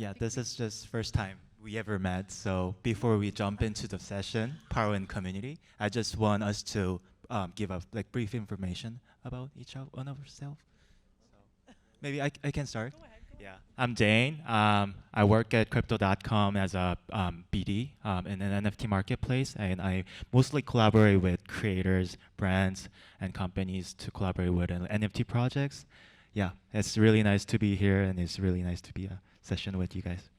Yeah, this is just first time we ever met. So before we jump into the session, Power and Community, I just want us to give a like brief information about one of ourselves. So maybe I can start. Yeah, I'm Dane. I work at Crypto.com as a BD in an NFT marketplace, and I mostly collaborate with creators, brands, and companies to collaborate with NFT projects. Yeah, it's really nice to be here, and it's really nice to be a session with you guys.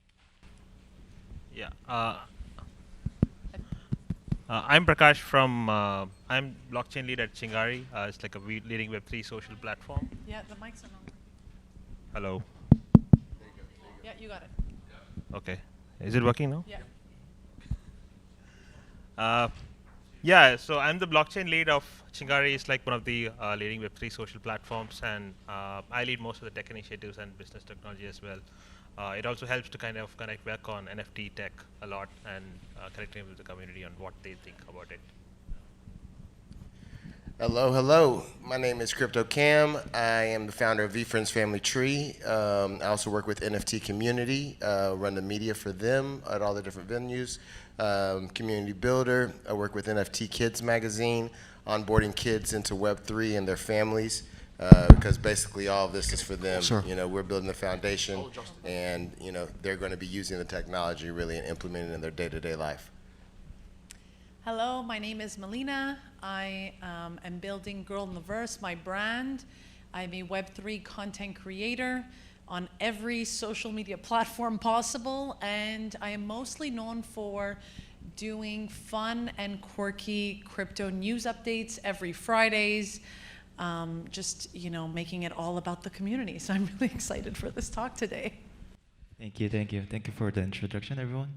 Yeah, I'm Prakash from, I'm blockchain lead at Chingari. It's like a leading Web3 social platform. Yeah, the mics are not. Hello. Yeah, you got it. Okay. Is it working now? Yeah. Yeah, so I'm the blockchain lead of Chingari. It's like one of the leading Web3 social platforms, and I lead most of the tech initiatives and business technology as well. It also helps to kind of connect back on NFT tech a lot and connecting with the community on what they think about it. Hello, hello. My name is Crypto Cam. I am the founder of VFriends Family Tree. I also work with NFT Community, run the media for them at all the different venues. Community builder. I work with NFT Kids magazine, onboarding kids into Web3 and their families, because basically all of this is for them. Sure. You know, we're building the foundation, and you know they're going to be using the technology really and implementing it in their day-to-day life. Hello, my name is Melina. I am building IntheVerse, my brand. I'm a Web3 content creator on every social media platform possible, and I am mostly known for doing fun and quirky crypto news updates every Fridays, just making it all about the community. So I'm really excited for this talk today. Thank you for the introduction, everyone.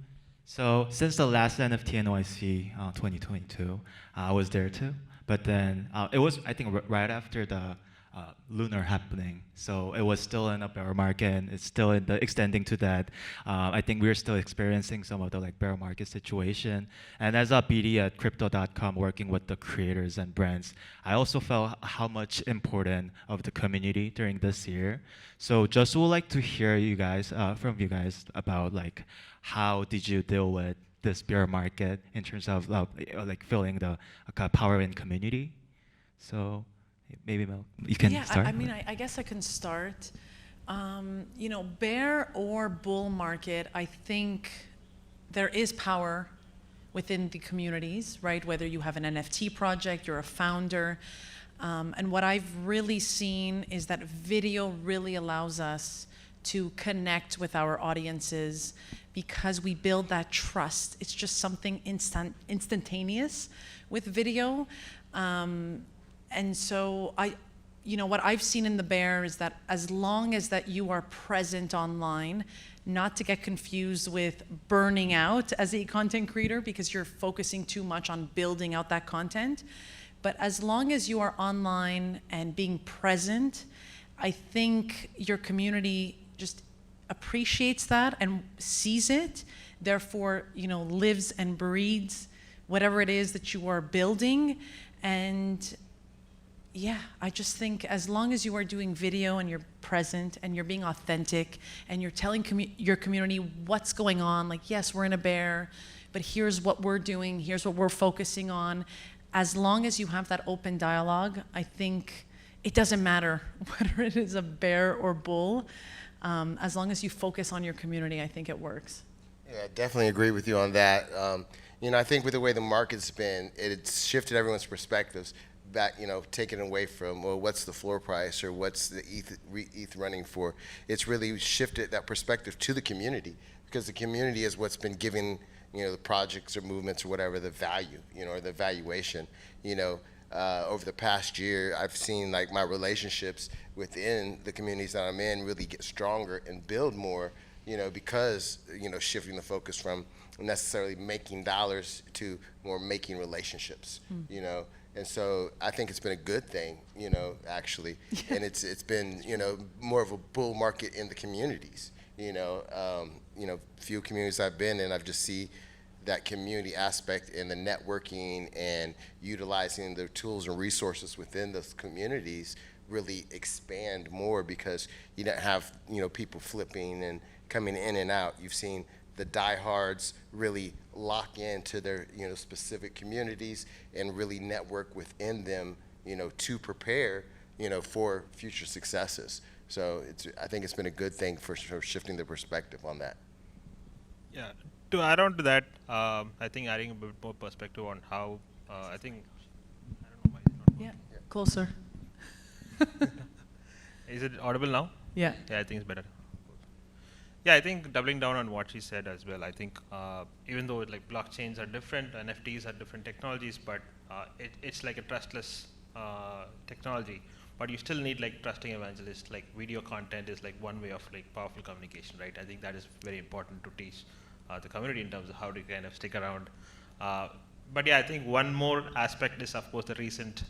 So since the last NFT.NYC 2022, I was there too. But then it was, I think, right after the lunar happening. So it was still in a bear market, and it's still in the extending to that. I think we're still experiencing some of the like bear market situation. And as a BD at Crypto.com, working with the creators and brands, I also felt how much important of the community during this year. So just would like to hear you guys from you guys about like how did you deal with this bear market in terms of like feeling the power in community. So maybe Mel, you can start. I mean, I guess I can start. Bear or bull market, I think there is power within the communities, right? Whether you have an NFT project, you're a founder. And what I've really seen is that video really allows us to connect with our audiences because we build that trust. It's just something instantaneous with video. And so what I've seen in the bear is that as long as that you are present online, not to get confused with burning out as a content creator because you're focusing too much on building out that content. But as long as you are online and being present, I think your community just appreciates that and sees it, therefore, lives and breathes whatever it is that you are building. And yeah, I just think as long as you are doing video and you're present and you're being authentic and you're telling your community what's going on, like, yes, we're in a bear, but here's what we're doing, here's what we're focusing on. As long as you have that open dialogue, I think it doesn't matter whether it is a bear or bull. As long as you focus on your community, I think it works. Yeah, I definitely agree with you on that. I think with the way the market's been, it's shifted everyone's perspectives back, taken away from, well, what's the floor price or what's the ETH running for? It's really shifted that perspective to the community because the community is what's been giving, the projects or movements or whatever the value, or the valuation. Over the past year, I've seen like my relationships within the communities that I'm in really get stronger and build more, because, shifting the focus from necessarily making dollars to more making relationships, And so I think it's been a good thing, actually. And it's been, more of a bull market in the communities, few communities I've been in, I've just see that community aspect and the networking and utilizing the tools and resources within those communities really expand more because you don't have people flipping coming in and out. You've seen the diehards really lock into their specific communities and really network within them to prepare for future successes. So I think it's been a good thing for shifting the perspective on that. Yeah. To add on to that, I think adding a bit more perspective on how I think I don't know why it's not working. Yeah, closer. Is it audible now? Yeah. Yeah, I think it's better. Yeah, I think doubling down on what she said as well. I think even though like blockchains are different, NFTs are different technologies, but it's like a trustless technology. But you still need like trusting evangelists. Like video content is like one way of like powerful communication, right? I think that is very important to teach the community in terms of how to kind of stick around. But yeah, I think one more aspect is of course the recent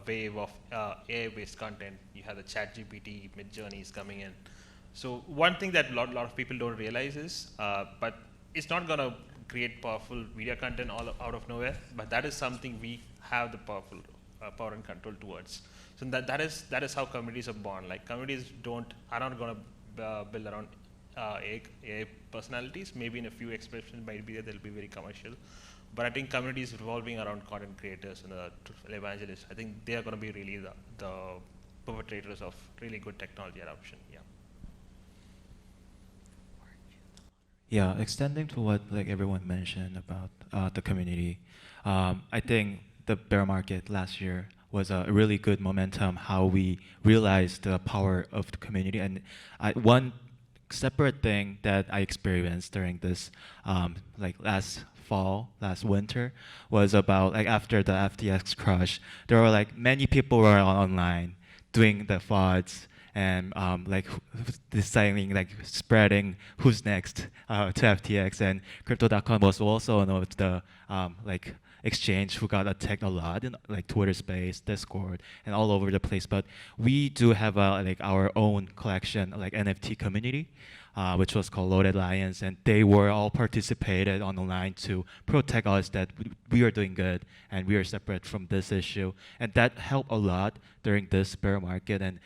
wave of AI-based content. You have the ChatGPT, Midjourneys coming in. So one thing that a lot of people don't realize is, but it's not going to create powerful video content all out of nowhere. But that is something we have the powerful power and control towards. So that is how communities are born. Like communities are not going to build around AI personalities. Maybe in a few expressions might be that they'll be very commercial. But I think communities revolving around content creators and the evangelists, I think they are going to be really the perpetrators of really good technology adoption. Yeah. Yeah, extending to what like everyone mentioned about the community, I think the bear market last year was a really good momentum how we realized the power of the community. And one separate thing that I experienced during this like last winter was about like after the FTX crash, there were like many people were online doing the FODs and like deciding like spreading who's next to FTX, and Crypto.com was also one of the like exchange who got attacked a lot in like Twitter Space, Discord, and all over the place. But we do have like our own collection, like NFT Community, which was called Loaded Lions, and they were all participated on the line to protect us that we are doing good and we are separate from this issue, and that helped a lot during this bear market and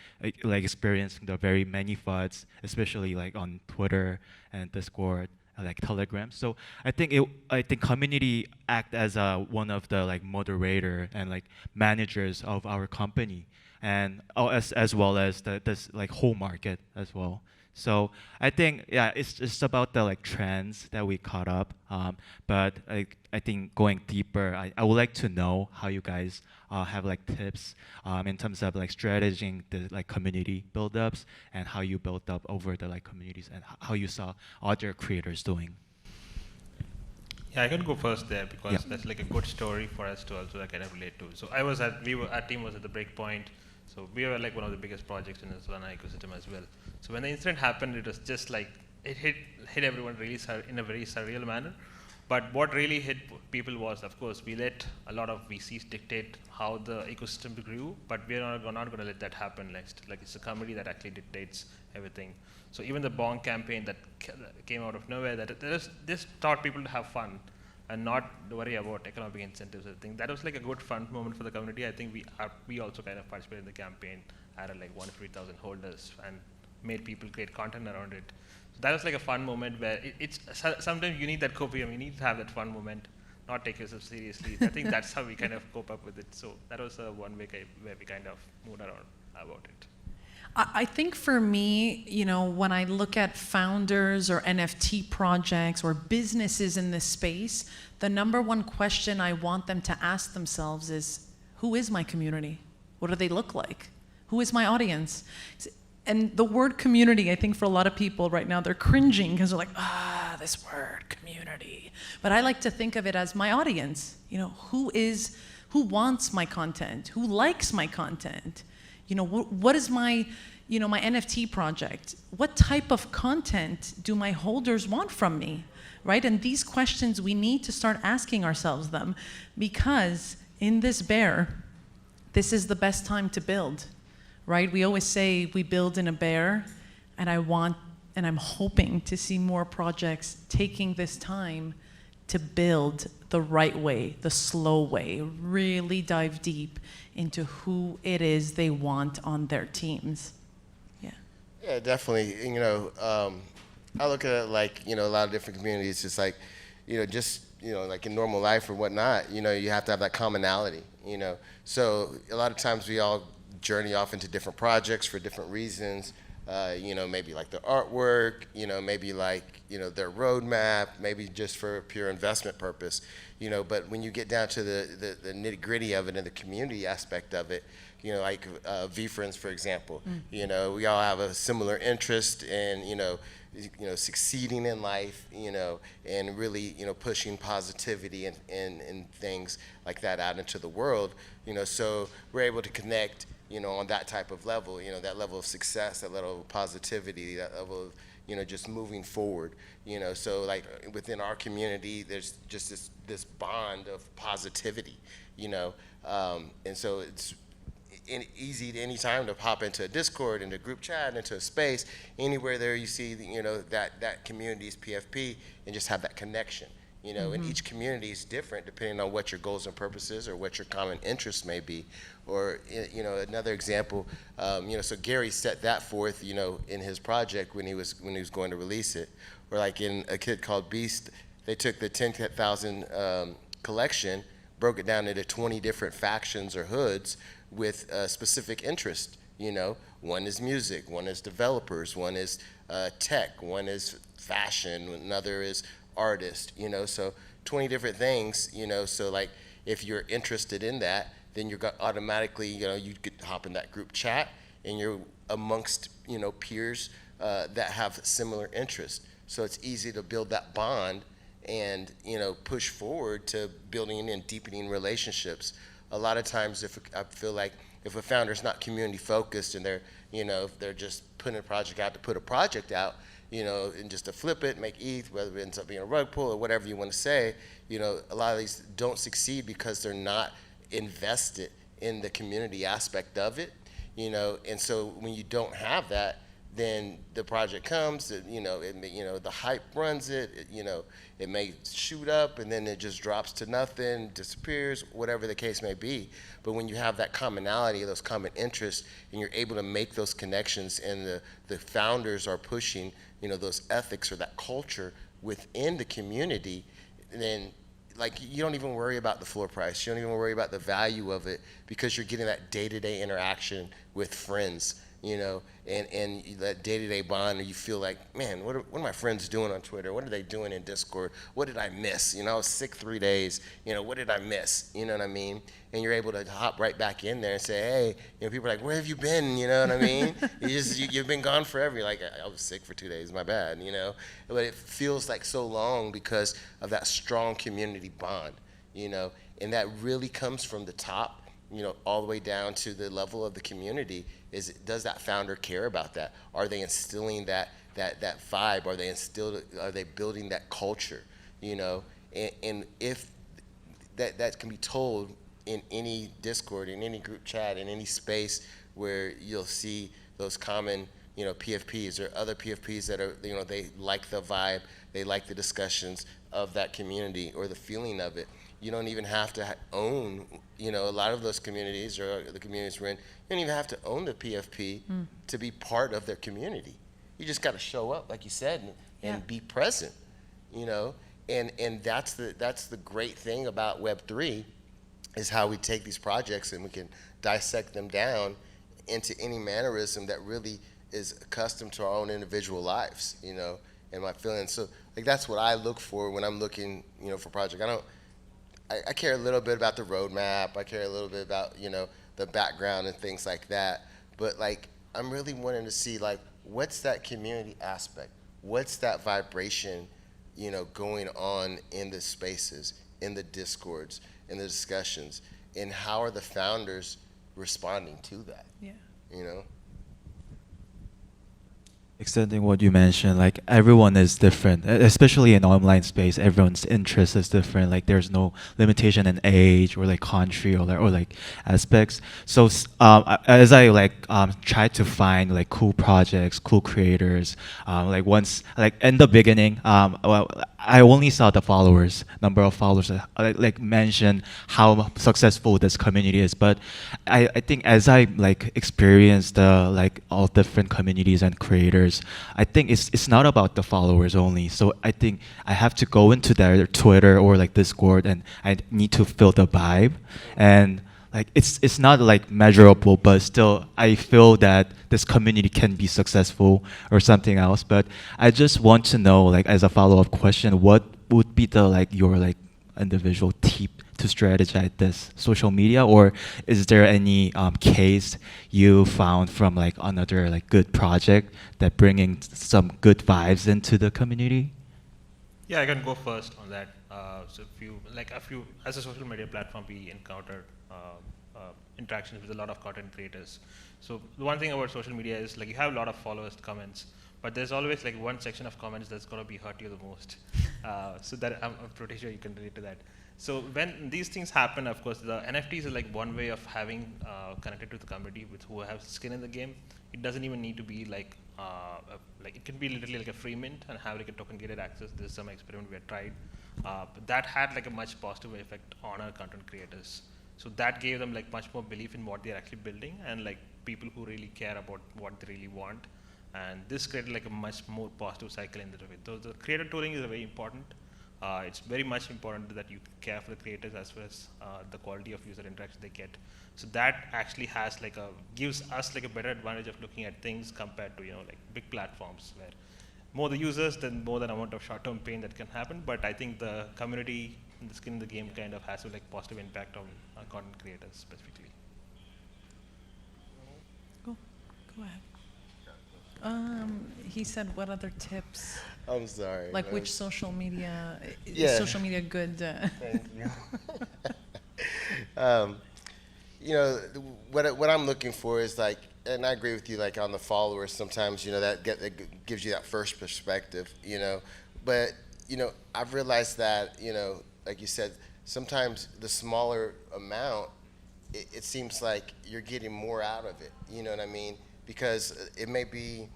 like experiencing the very many FUDs, especially like on Twitter and Discord, like Telegram. So I think community act as one of the like moderator and like managers of our company, and as well as this like whole market as well. So I think it's just about the like trends that we caught up. But I think going deeper, I would like to know how you guys have like tips in terms of like strategizing the like community build-ups and how you built up over the like communities and how you saw other creators doing. Yeah, I can go first there because that's like a good story for us to also kind of relate to. So our team was at the break point. So we were like one of the biggest projects in the Solana ecosystem as well. So when the incident happened, it was just like it hit everyone really in a very surreal manner. But what really hit people was, of course, we let a lot of VCs dictate how the ecosystem grew, but we're not going to let that happen next. Like it's a community that actually dictates everything. So even the Bong campaign that came out of nowhere, this taught people to have fun and not worry about economic incentives. I think that was like a good fun moment for the community. I think we also kind of participated in the campaign, added like 150,000 holders and made people create content around it. So that was like a fun moment where it's sometimes you need that copium, you need to have that fun moment, not take yourself seriously. I think that's how we kind of cope up with it. So that was one way where we kind of moved around about it. I think for me, when I look at founders or NFT projects or businesses in this space, the number one question I want them to ask themselves is, who is my community? What do they look like? Who is my audience? And the word community, I think for a lot of people right now, they're cringing because they're like, this word, community. But I like to think of it as my audience. Who wants my content? Who likes my content? What is my NFT project? What type of content do my holders want from me, right? And these questions, we need to start asking ourselves them, because in this bear, this is the best time to build, right? We always say we build in a bear, and I'm hoping to see more projects taking this time to build the right way, the slow way, really dive deep into who it is they want on their teams. Yeah, definitely. I look at it like, a lot of different communities, just like, just, like in normal life or whatnot, you have to have that commonality, So a lot of times we all journey off into different projects for different reasons, maybe like the artwork, maybe like, their roadmap, maybe just for a pure investment purpose, but when you get down to the nitty gritty of it and the community aspect of it, like V-Friends, for example, we all have a similar interest in, succeeding in life, and really, pushing positivity and things like that out into the world, so we're able to connect, on that type of level, that level of success, that level of positivity, that level of, just moving forward, so like within our community, there's just this bond of positivity, and so it's easy at any time to pop into a Discord, into a group chat, into a space, anywhere there you see, that community's PFP and just have that connection, and each community is different depending on what your goals and purposes or what your common interests may be. Or, another example, so Gary set that forth, in his project when he was going to release it. Or like in A Kid Called Beast, they took the 10,000 collection, broke it down into 20 different factions or hoods with specific interest. One is music, one is developers, one is tech, one is fashion, another is artist. So 20 different things. So like if you're interested in that, then you're automatically, you could hop in that group chat and you're amongst peers that have similar interests. So it's easy to build that bond and push forward to building and deepening relationships. A lot of times, I feel like if a founder's not community focused and they're if they're just putting a project out to put a project out, and just to flip it, make ETH, whether it ends up being a rug pull or whatever you want to say, a lot of these don't succeed because they're not invested in the community aspect of it, and so when you don't have that, then the project comes, the hype runs it, it may shoot up and then it just drops to nothing, disappears, whatever the case may be. But when you have that commonality, those common interests, and you're able to make those connections, and the founders are pushing, those ethics or that culture within the community, then like you don't even worry about the floor price. You don't even worry about the value of it because you're getting that day-to-day interaction with friends, and that day-to-day bond, and you feel like, man, what are my friends doing on Twitter? What are they doing in Discord? What did I miss? I was sick 3 days. What did I miss? You know what I mean? And you're able to hop right back in there and say, hey, people are like, where have you been? You know what I mean? You've been gone forever. You're like, I was sick for 2 days. My bad. But it feels like so long because of that strong community bond. And that really comes from the top, all the way down to the level of the community. Does that founder care about that? Are they instilling that vibe? Are they building that culture? And if that can be told in any Discord, in any group chat, in any space where you'll see those common, PFPs or other PFPs that are, they like the vibe, they like the discussions of that community or the feeling of it. You don't even have to own, a lot of those communities or the communities we're in, you don't even have to own the PFP to be part of their community. You just got to show up, like you said, and be present, and that's the great thing about Web3 is how we take these projects and we can dissect them down into any mannerism that really is accustomed to our own individual lives, and my feelings. So like that's what I look for when I'm looking, for project. I care a little bit about the roadmap. I care a little bit about, the background and things like that. But like, I'm really wanting to see like, what's that community aspect? What's that vibration, going on in the spaces, in the Discords, in the discussions, and how are the founders responding to that? Yeah. Extending what you mentioned, like everyone is different, especially in online space. Everyone's interest is different. Like there's no limitation in age or like country or like aspects. So as I try to find like cool projects, cool creators, like once like in the beginning, well, I only saw the followers, number of followers, like mention how successful this community is. But I think as I like experienced the like all different communities and creators. creators, I think it's not about the followers only. So I think I have to go into their Twitter or like Discord, and I need to feel the vibe, and like it's not like measurable, but still I feel that this community can be successful or something else. But I just want to know, like as a follow-up question, what would be the like your like individual tip to strategize this social media, or is there any case you found from like another like good project that bringing some good vibes into the community? Yeah, I can go first on that. So as a social media platform, we encounter interactions with a lot of content creators. So the one thing about social media is like you have a lot of followers, comments, but there's always like one section of comments that's gonna be hurt you the most. So that I'm pretty sure you can relate to that. So when these things happen, of course, the NFTs is like one way of having connected to the community with who have skin in the game. It doesn't even need to be like it can be literally like a free mint and have like a token gated access. This is some experiment we had tried, but that had like a much positive effect on our content creators. So that gave them like much more belief in what they're actually building, and like people who really care about what they really want. And this created like a much more positive cycle in the way. So the creator tooling is very important. It's very much important that you care for the creators as well as the quality of user interaction they get. So that actually has like gives us like a better advantage of looking at things compared to like big platforms where more the users, then more the amount of short-term pain that can happen. But I think the community and the skin in the game kind of has a like positive impact on content creators specifically. Go ahead. He said, what other tips? I'm sorry. Like which social media, Yeah. is social media good? Thank you. What I'm looking for is like, and I agree with you, like on the followers, sometimes, that gives you that first perspective, but, I've realized that, like you said, sometimes the smaller amount, it seems like you're getting more out of it, you know what I mean? Because it may be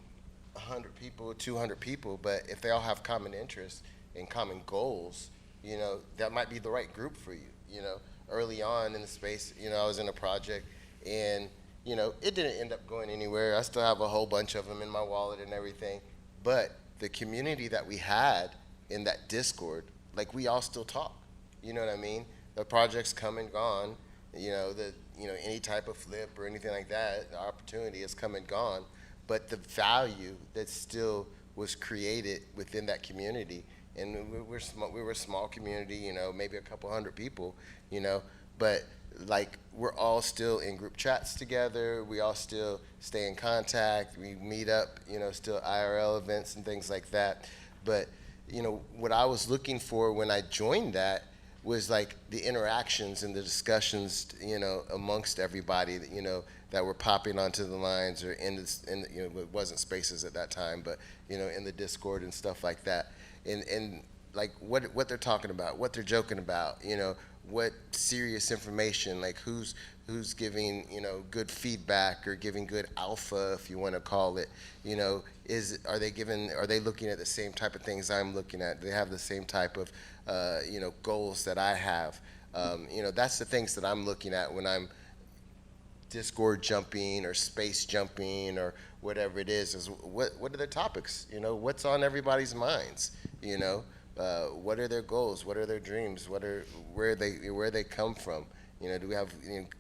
100 people, 200 people, but if they all have common interests and common goals, that might be the right group for you, Early on in the space, I was in a project and, it didn't end up going anywhere. I still have a whole bunch of them in my wallet and everything, but the community that we had in that Discord, like we all still talk, you know what I mean? The project's come and gone, any type of flip or anything like that, the opportunity has come and gone, but the value that still was created within that community, and we were a small community, maybe a couple hundred people, but like we're all still in group chats together, we all still stay in contact, we meet up, still IRL events and things like that. But what I was looking for when I joined that was like the interactions and the discussions, amongst everybody that, that were popping onto the lines or it wasn't spaces at that time, but, in the Discord and stuff like that. And like what they're talking about, what they're joking about, what serious information, like who's giving, good feedback or giving good alpha, if you want to call it, are they looking at the same type of things I'm looking at? Do they have the same type of, goals that I have? That's the things that I'm looking at when I'm Discord jumping or space jumping or whatever it is what are their topics? What's on everybody's minds? What are their goals? What are their dreams? Where they come from? Do we have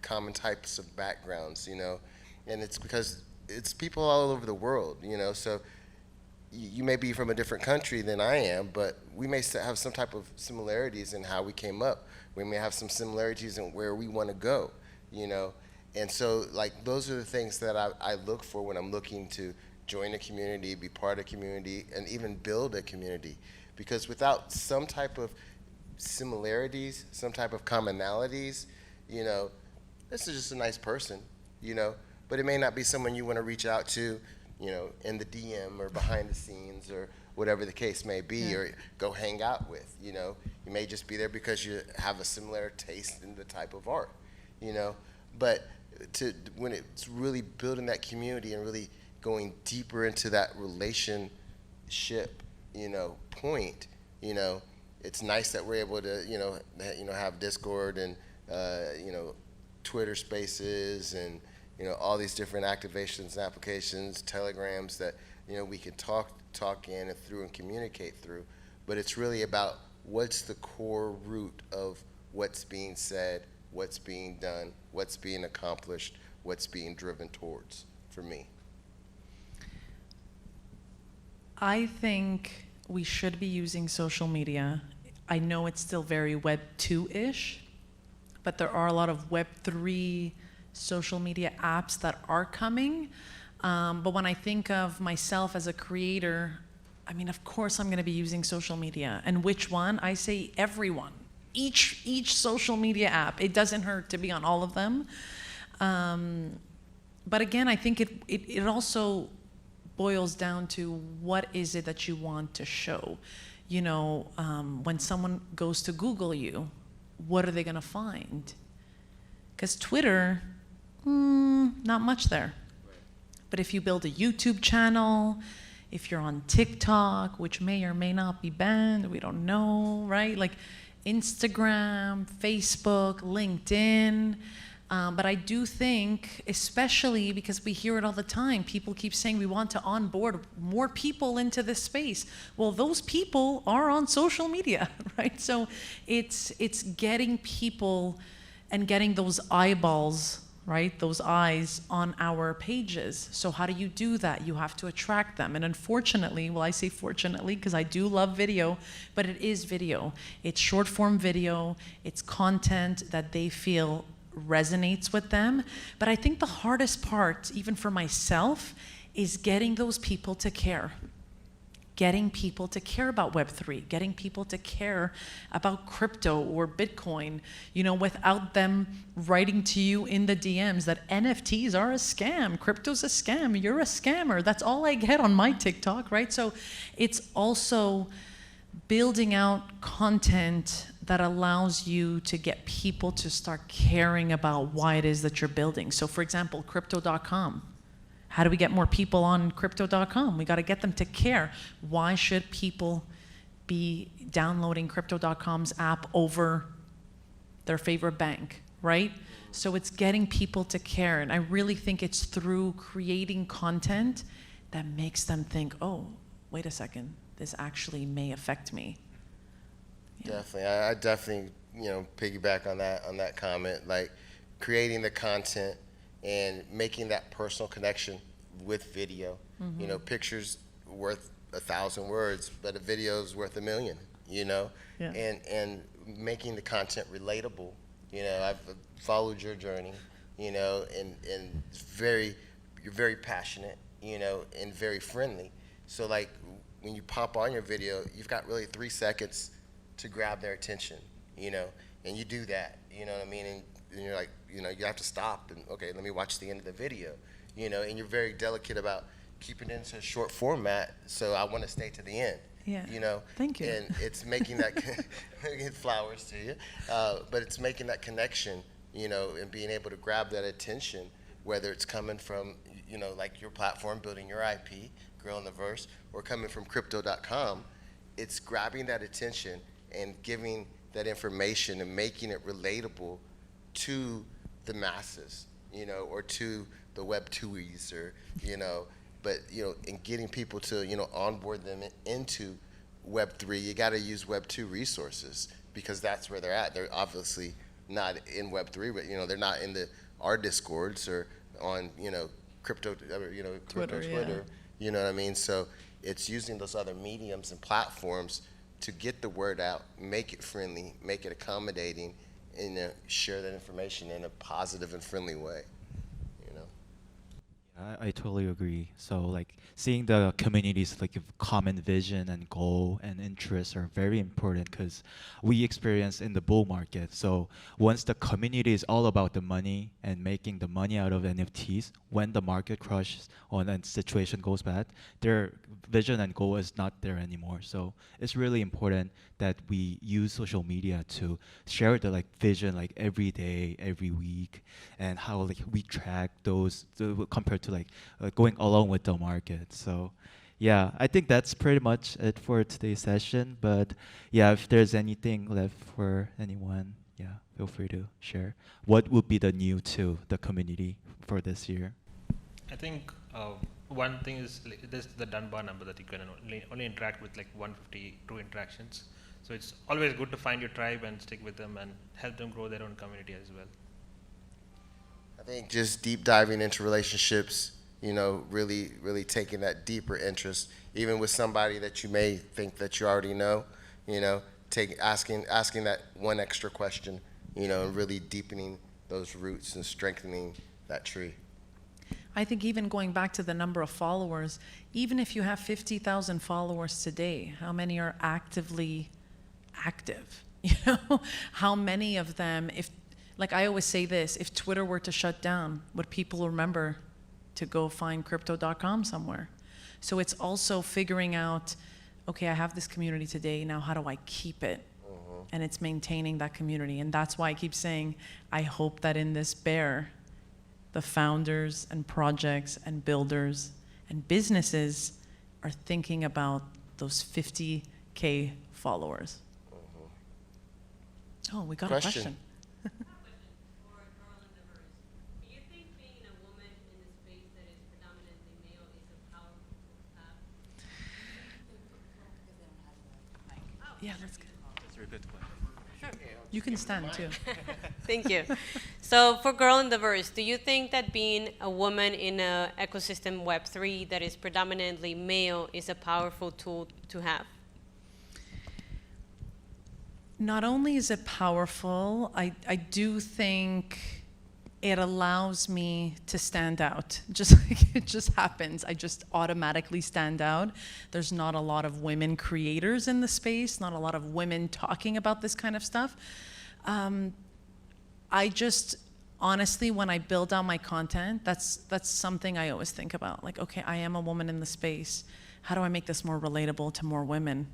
common types of backgrounds? And it's because it's people all over the world. So you may be from a different country than I am, but we may have some type of similarities in how we came up. We may have some similarities in where we want to go. And so like those are the things that I look for when I'm looking to join a community, be part of a community, and even build a community. Because without some type of similarities, some type of commonalities, this is just a nice person, but it may not be someone you want to reach out to, in the DM or behind the scenes or whatever the case may be, or go hang out with, You may just be there because you have a similar taste in the type of art, But when it's really building that community and really going deeper into that relationship, point, it's nice that we're able to, have Discord and, Twitter Spaces and, all these different activations and applications, telegrams that, we can talk in and through and communicate through, but it's really about what's the core root of what's being said, what's being done, what's being accomplished, what's being driven towards, for me. I think we should be using social media. I know it's still very Web 2-ish, but there are a lot of Web 3 social media apps that are coming. But when I think of myself as a creator, I mean, of course I'm going to be using social media. And which one? I say everyone. Each social media app. It doesn't hurt to be on all of them. But again, I think it also boils down to what is it that you want to show. You know, when someone goes to Google you, what are they going to find? Because Twitter, not much there. But if you build a YouTube channel, if you're on TikTok, which may or may not be banned, we don't know, right? Like Instagram, Facebook, LinkedIn. But I do think, especially because we hear it all the time, people keep saying we want to onboard more people into this space. Well, those people are on social media, right? So it's getting people and getting those eyeballs, right? Those eyes on our pages. So how do you do that? You have to attract them. And unfortunately, well, I say fortunately because I do love video, but it is video. It's short form video. It's content that they feel resonates with them. But I think the hardest part, even for myself, is getting those people to care. Getting people to care about Web3, getting people to care about crypto or Bitcoin, you know, without them writing to you in the DMs that NFTs are a scam, crypto's a scam, you're a scammer. That's all I get on my TikTok, right? So it's also building out content that allows you to get people to start caring about why it is that you're building. So for example, crypto.com. How do we get more people on crypto.com? We got to get them to care. Why should people be downloading crypto.com's app over their favorite bank, right? So it's getting people to care. And I really think it's through creating content that makes them think, oh, wait a second, this actually may affect me. Yeah. Definitely. I definitely, piggyback on that comment, like creating the content and making that personal connection with video. Mm-hmm. Pictures worth 1,000 words, but a video is worth 1,000,000, Yeah. and making the content relatable. I've followed your journey, and you're very passionate, and very friendly. So like when you pop on your video, you've got really 3 seconds to grab their attention, and you do that, you know what I mean? And you're like, you have to stop and, okay, let me watch the end of the video, and you're very delicate about keeping it into a short format, so I want to stay to the end. Yeah. Thank you. And it's making that, flowers to you, but it's making that connection, and being able to grab that attention, whether it's coming from, like your platform, building your IP, Girl in the Verse, or coming from crypto.com, it's grabbing that attention and giving that information and making it relatable to the masses, or to the Web 2s, or, but, and getting people to, onboard them into Web 3, you got to use Web 2 resources because that's where they're at. They're obviously not in Web 3, but, they're not in our Discords or on, crypto, Twitter, Twitter, you know what I mean? So it's using those other mediums and platforms to get the word out, make it friendly, make it accommodating, and share that information in a positive and friendly way. I totally agree. So like seeing the communities like of common vision and goal and interests are very important because we experience in the bull market. So once the community is all about the money and making the money out of NFTs, when the market crashes or then situation goes bad, their vision and goal is not there anymore. So it's really important that we use social media to share the like vision like every day, every week, and how like we track those compared to like going along with the market. So yeah, I think that's pretty much it for today's session. But yeah, if there's anything left for anyone, yeah, feel free to share. What would be the new to the community for this year? I think one thing is there's the Dunbar number that you can only interact with like 152 interactions. So it's always good to find your tribe and stick with them and help them grow their own community as well. I think just deep diving into relationships, really, really taking that deeper interest, even with somebody that you may think that you already know, asking that one extra question, and really deepening those roots and strengthening that tree. I think even going back to the number of followers, even if you have 50,000 followers today, how many are actively active? How many of them, like I always say this, if Twitter were to shut down, would people remember to go find crypto.com somewhere? So it's also figuring out, okay, I have this community today, now how do I keep it? And it's maintaining that community. And that's why I keep saying, I hope that in this bear, the founders and projects and builders and businesses are thinking about those 50K followers. Oh, we got a question. Yeah, let's go. That's a good question. You can stand too. Thank you. So for Girl in the Verse, do you think that being a woman in an ecosystem Web3 that is predominantly male is a powerful tool to have? Not only is it powerful, I do think it allows me to stand out. Just like it just happens. I just automatically stand out. There's not a lot of women creators in the space, not a lot of women talking about this kind of stuff. I just, honestly, when I build out my content, that's something I always think about. Like, okay, I am a woman in the space. How do I make this more relatable to more women,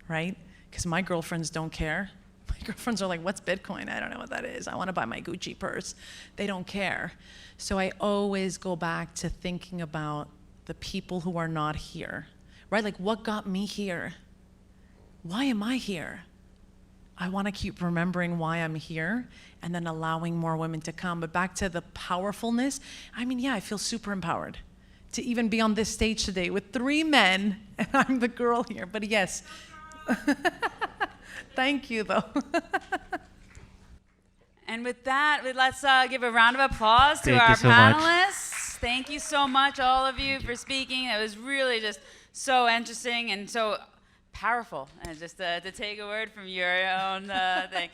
right? Because my girlfriends don't care. My girlfriends are like, what's Bitcoin? I don't know what that is. I want to buy my Gucci purse. They don't care. So I always go back to thinking about the people who are not here, right? Like, what got me here? Why am I here? I want to keep remembering why I'm here and then allowing more women to come. But back to the powerfulness, I mean, yeah, I feel super empowered to even be on this stage today with 3 men, and I'm the girl here. But yes. Thank you, though. And with that, let's give a round of applause to Thank our you so much. panelists. Thank you so much, all of you, for speaking. It was really just so interesting and so powerful. And just to take a word from your own thing.